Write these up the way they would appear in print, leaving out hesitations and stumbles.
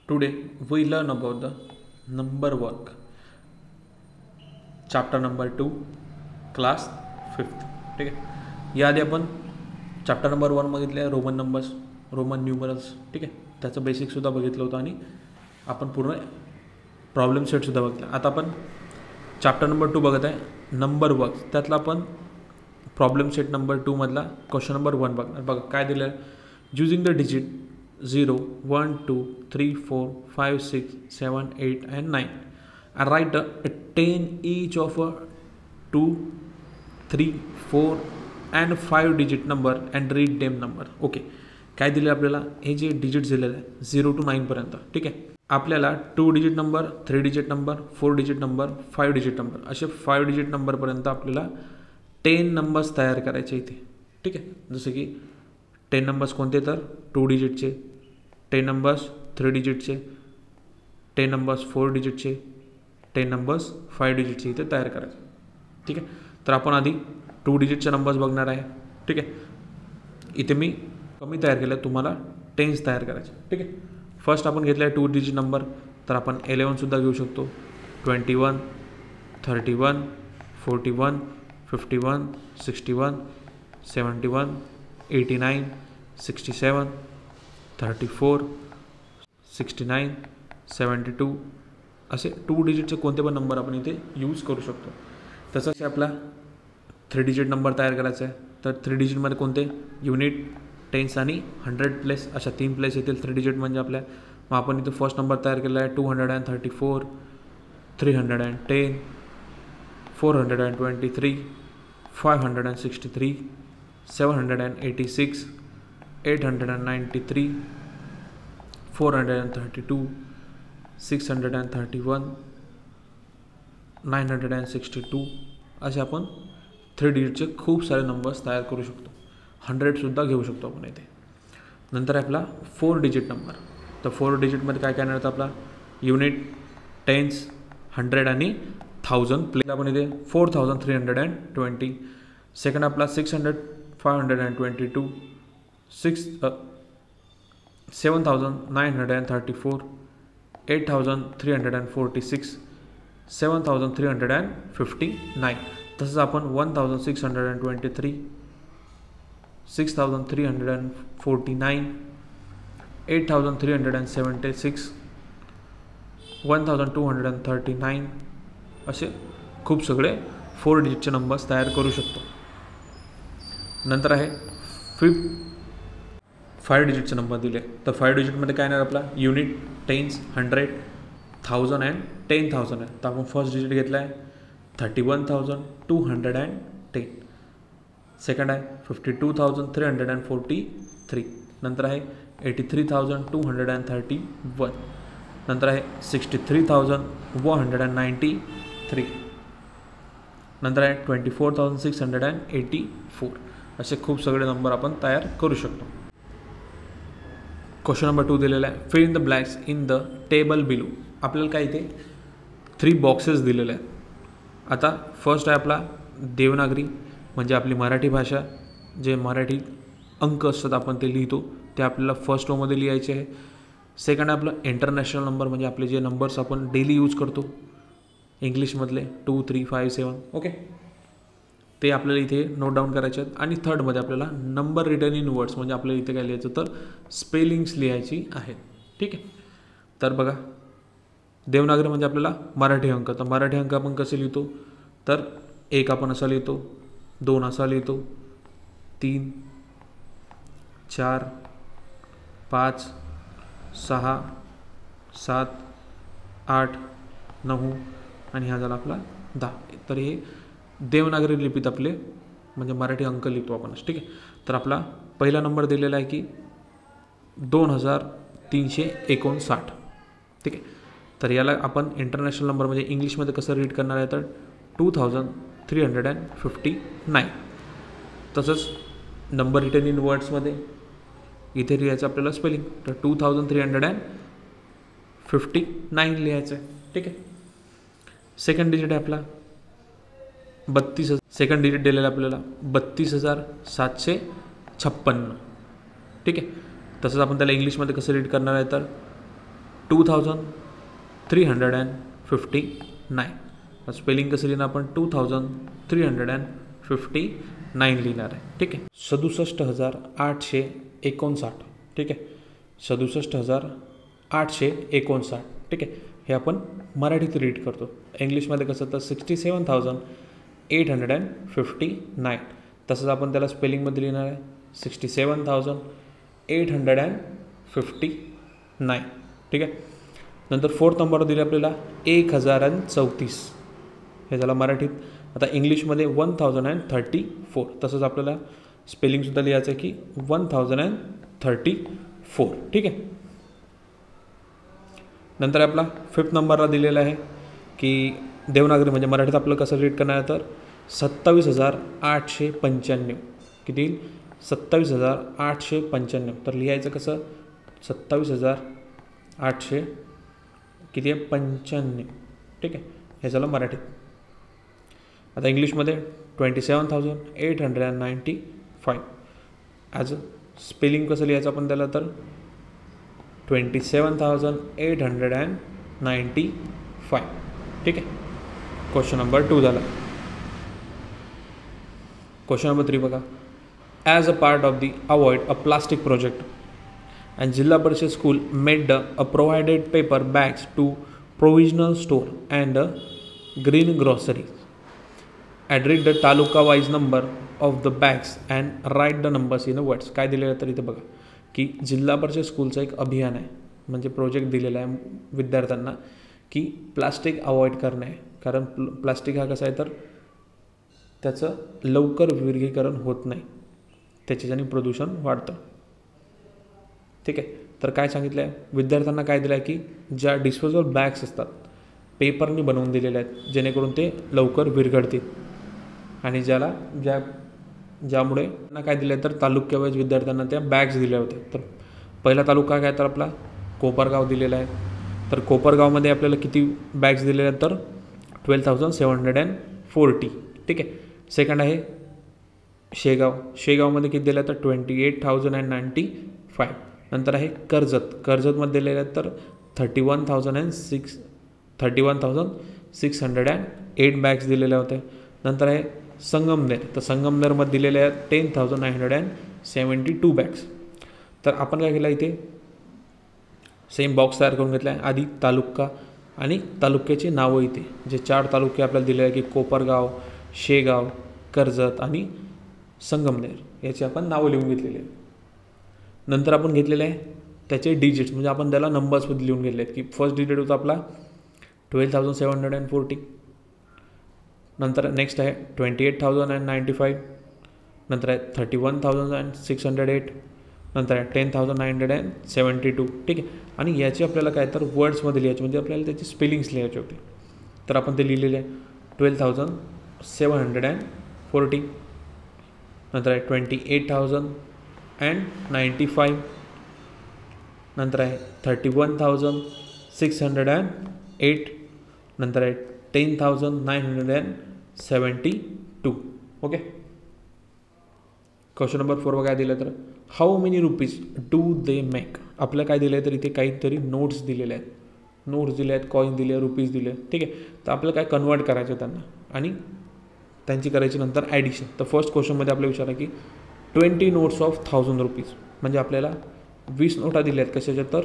Today we learn about the number work, chapter number 2, class 5th. ठीक आहे. याआधी आपण चॅप्टर नंबर 1 बघितले रोमन नंबर्स, रोमन न्यूमरल्स. ठीक आहे, त्याचं बेसिकसुद्धा बघितलं होतं आणि आपण पूर्ण प्रॉब्लेम सेटसुद्धा बघितला. आता आपण चॅप्टर नंबर 2 बघत आहे नंबर वर्क. त्यातला आपण प्रॉब्लेम सेट नंबर 2 मधला क्वेश्चन नंबर 1 बघणार. बघा काय दिलं आहे. Using the digit 0, 1, 2, 3, 4, 5, 6, 7, 8 and 9 and write a 10 each of a 2, 3, 4 and 5 digit number and read them number. Okay, काय दिले आपल्याला. हे जे डिजिट दिलेलं आहे 0 to 9 पर्यंत. ठीक आहे, आपल्याला 2 digit number, 3 digit number, 4 digit number, 5 digit number असे 5 डिजिट नंबरपर्यंत आपल्याला 10 नंबर्स तयार करायचे इथे. ठीक आहे, जसं की 10 नंबर्स कोणते तर 2 डिजिटचे, 10 नंबर्स 3 डिजिटचे, 10 नंबर्स 4 डिजिटचे, 10 नंबर्स 5 डिजिटचे इथे तयार करायचे. ठीक आहे, तर आपण आधी 2 डिजिटचे नंबर्स बघणार आहे. ठीक आहे, इथे मी कमी तयार केलं, तुम्हाला 10s तयार करायचे. ठीक आहे, फर्स्ट आपण घेतलं आहे 2 डिजिट नंबर, तर आपण 11सुद्धा घेऊ शकतो. 21, 31, 41, 51, 61, 71, 89, 67, 34, 69, 72 असे 2 डिजिटचे कोणते पण नंबर आपण इथे यूज करू शकतो. तसंच आपला 3 डिजिट नंबर तयार करायचा आहे. तर 3 डिजिटमध्ये कोणते युनिट, टेन्स आणि 100 प्लेस अशा 3 प्लेस येतील 3 डिजिट म्हणजे आपल्या. मग आपण इथे फर्स्ट नंबर तयार केला आहे 234, 310, 423, 563, 786, 893, 432, 631, 962 असे आपण 3 डिजिटचे खूप सारे नंबर्स तयार करू शकतो. 100सुद्धा घेऊ शकतो आपण इथे. नंतर आपला 4 डिजिट नंबर. तर 4 डिजिटमध्ये काय काय येणार आपला युनिट, टेन्स, 100 आणि 1000 प्लेस. आपण इथे 4320. सेकंड आपला 600, 522, 7934, 8346, 7359. तसंच आपण 1623, 6349, 8376, 1239 असे खूप सगळे 4 डिजिटचे नंबर्स तयार करू शकतो. नंतर आहे 5 डिजिटचे नंबर दिले. तर 5 डिजिटमध्ये काय येणार आपला युनिट, टेन्स, 100, 1000 अँड 10,000 आहे. तर आपण फर्स्ट डिजिट घेतला आहे 31,210. सेकंड आहे 52,343. नंतर आहे 83,231. नंतर आहे 63,193. नंतर आहे 24,684. असे खूप सगळे नंबर आपण तयार करू शकतो. क्वेश्चन नंबर 2 दिलेला आहे fill in the blanks in the table below. आपल्याला काय इथे 3 बॉक्सेस दिलेले आहेत. आता फर्स्ट आहे आपला देवनागरी म्हणजे आपली मराठी भाषा, जे मराठी अंक असतात आपण ते लिहितो, ते आपल्याला फर्स्ट रोमध्ये लिहायचे आहे. सेकंड आहे आपलं इंटरनॅशनल नंबर म्हणजे आपले जे नंबर्स आपण डेली यूज करतो इंग्लिशमधले 2, 3, 5, 7. ओके, ते आपल्याला इथे नोट डाऊन करायचे आहेत. आणि थर्डमध्ये आपल्याला नंबर रिटर्न इन वर्ड्स म्हणजे आपल्याला इथे काय लिहायचं तर स्पेलिंग्स लिहायची आहेत. ठीक आहे, तर बघा देवनागरी म्हणजे आपल्याला मराठी अंक. तर मराठी अंक आपण कसे लिहितो तर 1 आपण असा लिहितो, 2 असा लिहितो, 3, 4, 5, 6, 7, 8, 9 आणि हा झाला आपला 10. तर हे देवनागरी लिपीत आपले म्हणजे मराठी अंक लिहितो आपण. ठीक आहे, तर आपला पहिला नंबर दिलेला आहे की 2359. ठीक आहे, तर याला आपण इंटरनॅशनल नंबर म्हणजे इंग्लिशमध्ये कसं रीड करणार आहे तर 2359. तसंच नंबर रिटर्न इन वर्ड्समध्ये इथे लिहायचं आपल्याला स्पेलिंग, तर 2359 लिहायचं आहे. ठीक आहे, सेकंड डिजिट आहे आपला 32. सेकंड डिजिट दिलेला आपल्याला 32,756. ठीक आहे, तसंच आपण त्याला इंग्लिशमध्ये कसं रीड करणार आहे तर 2359. स्पेलिंग कसं लिहिणार आपण 2359 लिहिणार आहे. ठीक आहे. 67,859. ठीक आहे. 67,859. ठीक आहे. हे आपण मराठीत रीड करतो. इंग्लिशमध्ये कसं तर 67,859. तसंच आपण त्याला स्पेलिंगमध्ये लिहिणार आहे 67,859. ठीक आहे. नंतर 4th नंबरवर दिले आपल्याला 1034. हे झालं मराठीत. आता इंग्लिशमध्ये 1034. तसंच आपल्याला स्पेलिंगसुद्धा लिहायचं आहे की 1034. ठीक आहे. नंतर आपला 5th नंबरला दिलेला आहे की देवनागरी म्हणजे मराठीत आपलं कसं रीड करणार आहे तर 27,895. किती 27,895. तर लिहायचं कसं 27,800 किती आहे 95. ठीक आहे. हे झालं मराठीत. आता इंग्लिशमध्ये 27,895. ॲज स्पेलिंग कसं लिहायचं आपण त्याला तर 27,895. ठीक आहे. क्वेश्चन नंबर 2 झाला. क्वेश्चन नंबर 3 बघा. As a part of the avoid a plastic project and Jilla Parishad school made provided paper bags to provisional store and green groceries. Read the taluka wise number of the bags and write the numbers in the words. काय दिलेलं तर इथे बघा की जिल्हा परिषद स्कूलचं एक अभियान आहे म्हणजे प्रोजेक्ट दिलेला आहे विद्यार्थ्यांना की प्लास्टिक अवॉइड करणे आहे. कारण प्लास्टिक हा कसा आहे तर त्याचं लवकर विलगीकरण होत नाही, त्याच्याने प्रदूषण वाढतं. ठीक आहे. तर काय सांगितलं आहे विद्यार्थ्यांना काय दिलं आहे की ज्या डिस्पोजेबल बॅग्स असतात पेपरनी बनवून दिलेल्या आहेत जेणेकरून ते लवकर विरघळतील आणि ज्यामुळे त्यांना काय दिलं आहे तर तालुक्यावाईज विद्यार्थ्यांना त्या बॅग्स दिल्या होत्या. तर पहिला तालुका काय तर आपला कोपरगाव दिलेला आहे. तर कोपरगावमध्ये आपल्याला किती बॅग्स दिलेल्या आहेत तर 12,740. ठीक आहे. सेकंड आहे शेगावमध्ये किती दिलं आहे तर 28,095. नंतर आहे कर्जतमध्ये दिलेलं आहे तर 31,608 बॅग्स दिलेल्या होत्या. नंतर आहे तर संगमनेरमध्ये दिलेले आहेत 10,972 बॅग्स. तर आपण काय केलं इथे सेम बॉक्स तयार करून घेतला आहे. आधी तालुका आणि तालुक्याची नावं इथे जे 4 तालुके आपल्याला दिले आहे की कोपरगाव, शेगाव, कर्जत आणि संगमनेर याची आपण नावं लिहून घेतलेली आहे. नंतर आपण घेतलेले आहे त्याचे डिजिट्स म्हणजे आपण त्याला नंबर्समध्ये लिहून घेतले आहेत की फर्स्ट डिजिट होता आपला 12,740. नंतर नेक्स्ट आहे 28,095. नंतर आहे 31,608. नंतर आहे 10,972. ठीक आहे. आणि याची आपल्याला काय तर वर्ड्समध्ये लिहायचे म्हणजे आपल्याला त्याची स्पेलिंग्स लिहायचे होते. तर आपण ते लिहिलेले आहे 12,740. नंतर आहे 28,095. नंतर आहे 31,608. नंतर आहे 10,972. ओके. क्वेश्चन नंबर 4 काय दिलं तर how many rupees do they make. आपल्याला काय दिलं आहे तर इथे काहीतरी नोट्स दिलेले आहेत. नोट्स दिले आहेत, कॉईन दिले, रुपीज दिले. ठीक आहे. तर आपल्याला काय कन्वर्ट करायचं त्यांना आणि त्यांची करायची नंतर ॲडिशन. तर फर्स्ट क्वेश्चनमध्ये आपल्याला विचारा की 20 नोट्स ऑफ 1,000 रुपीज म्हणजे आपल्याला 20 नोटा दिल्या आहेत कशाच्या तर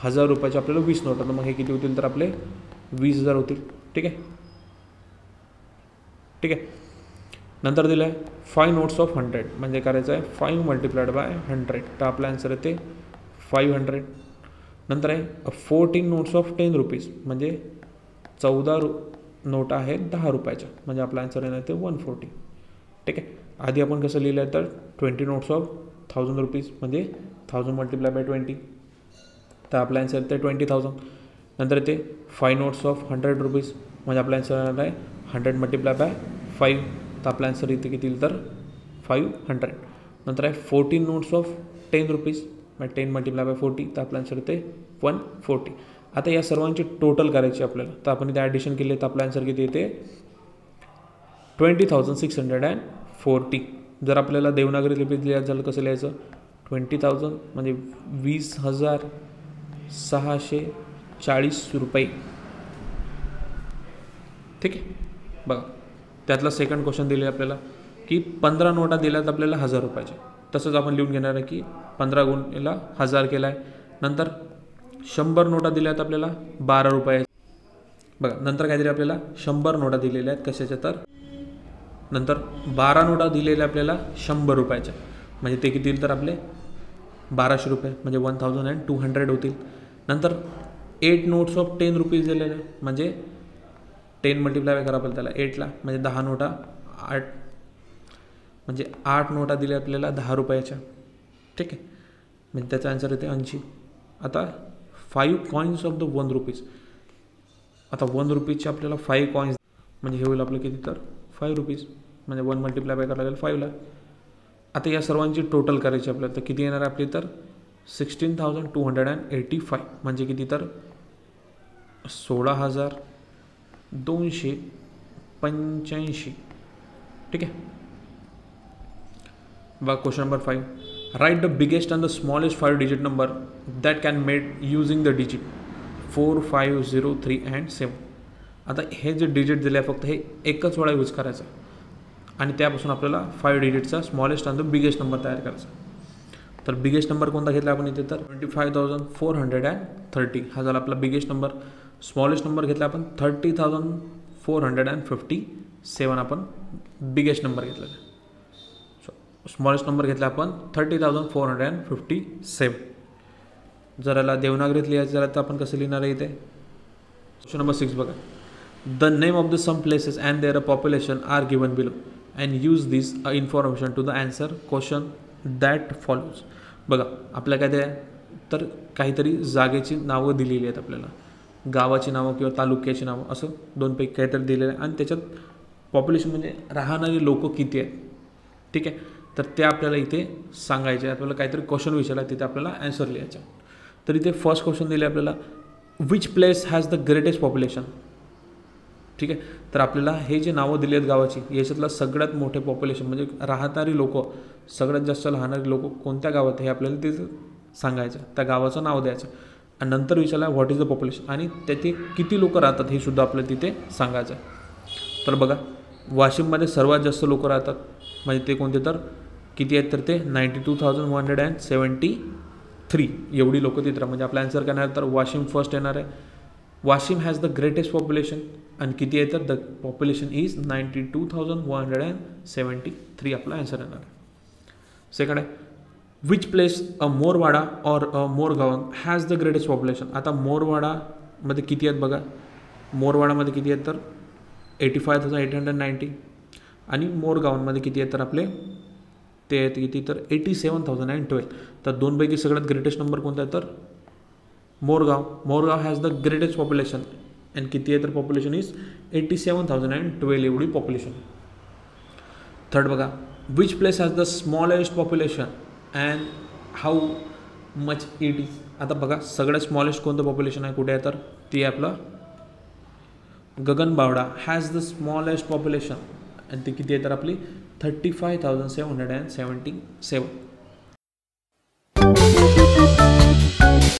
1,000 रुपयाचे आपल्याला 20 नोटा. तर मग हे किती होतील तर आपले 20,000 होतील. ठीक आहे. ठीक आहे. नंतर दिलं आहे 5 नोट्स ऑफ 100 म्हणजे करायचं आहे 5 मल्टिप्लाइड बाय 100. तर आपला आन्सर येते 500. नंतर आहे 14 नोट्स ऑफ 10 रुपीज म्हणजे 14 नोट आहेत 10 रुपयाच्या म्हणजे आपला आन्सर येणार ते 140. ठीक आहे. आधी आपण कसं लिहिलं आहे तर 20 नोट्स ऑफ 1,000 रुपीज म्हणजे 1,000 मल्टिप्लाय बाय 20. तर आपला आन्सर येते 20,000. नंतर येते 5 नोट्स ऑफ 100 रुपीज म्हणजे आपला आन्सर येणार आहे 100 मल्टिप्लाय बाय 5. तर आपला आन्सर इथे किती तर 500. नंतर आहे 14 नोट्स ऑफ 10 रुपीज म्हणजे 10 मल्टिप्लाय बाय 40. तर आपला आन्सर येते 140. आता या सर्वांची टोटल करायची आपल्याला. तर आपण इथे ॲडिशन केले तर आपला आन्सर किती येते 20,640. जर आपल्याला देवनागरी लिपीत लिहायचं झालं कसं लिहायचं 20,000 म्हणजे 20,000 640 रुपये. ठीक आहे. बघा त्यातला सेकंड क्वेश्चन दिले आपल्याला की 15 नोटा दिल्यात आपल्याला 1000 रुपयाचे. तसंच आपण लिहून घेणार आहे की 15 गुणिले 1000 केला आहे. नंतर 100 नोटा दिल्यात आपल्याला 12 रुपये. बघा नंतर काहीतरी आपल्याला 100 नोटा दिलेल्या आहेत कशाच्या, तर नंतर 12 नोटा दिलेल्या आपल्याला 100 रुपयाच्या, म्हणजे ते किती तर आपले 1200 रुपये, म्हणजे 1200 होतील. नंतर 8 नोट्स ऑफ 10 रुपीज दिलेले, म्हणजे 10 मल्टिप्लाय करा आपण त्याला 8ला, म्हणजे 10 नोटा 8, म्हणजे 8 नोटा दिल्या आपल्याला 10 रुपयाच्या. ठीक आहे, म्हणजे त्याचा आन्सर येते 80. आता 5 कॉईन्स ऑफ द 1 रुपीज. आता 1 रुपीजचे आपल्याला 5 कॉईन्स, म्हणजे हे होईल आपलं किती तर 5 रुपीज, म्हणजे 1 मल्टिप्लाय करावं लागेल 5ला. आता या सर्वांची टोटल करायची आपल्याला, तर किती येणार आपली तर 16,285, म्हणजे किती तर 16,285. ठीक आहे. बघा question number 5. Write the biggest and the smallest 5 digit number that can made using the digit 4, 5, 0, 3 and 7. आता हे जे डिजिट दिले आहे फक्त हे एकच वेळा यूज करायचं आणि त्यापासून आपल्याला 5 डिजिटचा smallest and the biggest number तयार करायचा. तर बिगेस्ट नंबर कोणता घेतला आपण इथे तर 25,430 हा झाला आपला बिगेस्ट नंबर. स्मॉलेस्ट नंबर घेतला आपण 30,457 आपण बिगेस्ट नंबर घेतलेला. स्मॉलेस्ट नंबर घेतला आपण 30,457. जर याला देवनागरीत लिहायचं झालं तर आपण कसं लिहिणार आहे इथे. क्वेश्चन नंबर 6 बघा. The name of the some places and their population are given below and use this information to the answer question that follows. बघा आपल्या काय ते तर काहीतरी जागेची नावं दिलेली आहेत आपल्याला, गावाची नावं किंवा तालुक्याची नावं, असं 2 पैकी काहीतरी दिलेलं आहे आणि त्याच्यात पॉप्युलेशन म्हणजे राहणारे लोक किती आहेत. ठीक आहे, तर ते आपल्याला इथे सांगायचे. आपल्याला काहीतरी क्वेश्चन विचारला तिथे आपल्याला आन्सर लिहायचा. तर इथे फर्स्ट क्वेश्चन दिले आपल्याला which place has the greatest population. ठीक आहे, तर आपल्याला हे जे नावं दिली आहेत गावाची याच्यातलं सगळ्यात मोठे पॉप्युलेशन म्हणजे राहणारी लोक, सगळ्यात जास्त राहणारी लोक कोणत्या गावात हे आपल्याला ते सांगायचं, त्या गावाचं नाव द्यायचं आणि नंतर विचारला व्हॉट इज द पॉप्युलेशन आणि त्याचे किती लोक राहतात हे सुद्धा आपल्याला तिथे सांगायचं. तर बघा वाशिममध्ये सर्वात जास्त लोक राहतात, म्हणजे ते कोणते तर किती आहेत तर ते 92,173 एवढी लोक तिथं, म्हणजे आपला आन्सर काय येणार तर वाशिम फर्स्ट येणार आहे. Washim has the greatest population आणि किती आहे तर द पॉप्युलेशन इज 92,173 आपला आन्सर येणार आहे. सेकंड आहे which place a Morwada or a Morgaon has the greatest population. आता मोरवाडामध्ये किती आहेत बघा, मोरवाडामध्ये किती आहेत तर 85,890 आणि मोरगावमध्ये किती आहेत तर आपले ते आहेत किती तर 87,012. तर 2 पैकी सगळ्यात ग्रेटेस्ट नंबर कोणता आहे तर Morgaon. Morgaon has the greatest population and किती आहे तर पॉप्युलेशन इज 87,012 एवढी पॉप्युलेशन. थर्ड बघा which place has the smallest population and how much it is. आता बघा सगळ्यात स्मॉलेस्ट कोणतं पॉप्युलेशन आहे कुठे आहे तर ती आहे आपलं गगनबावडा हॅज द स्मॉलेस्ट पॉप्युलेशन आणि ती किती आहे तर आपली 35,777.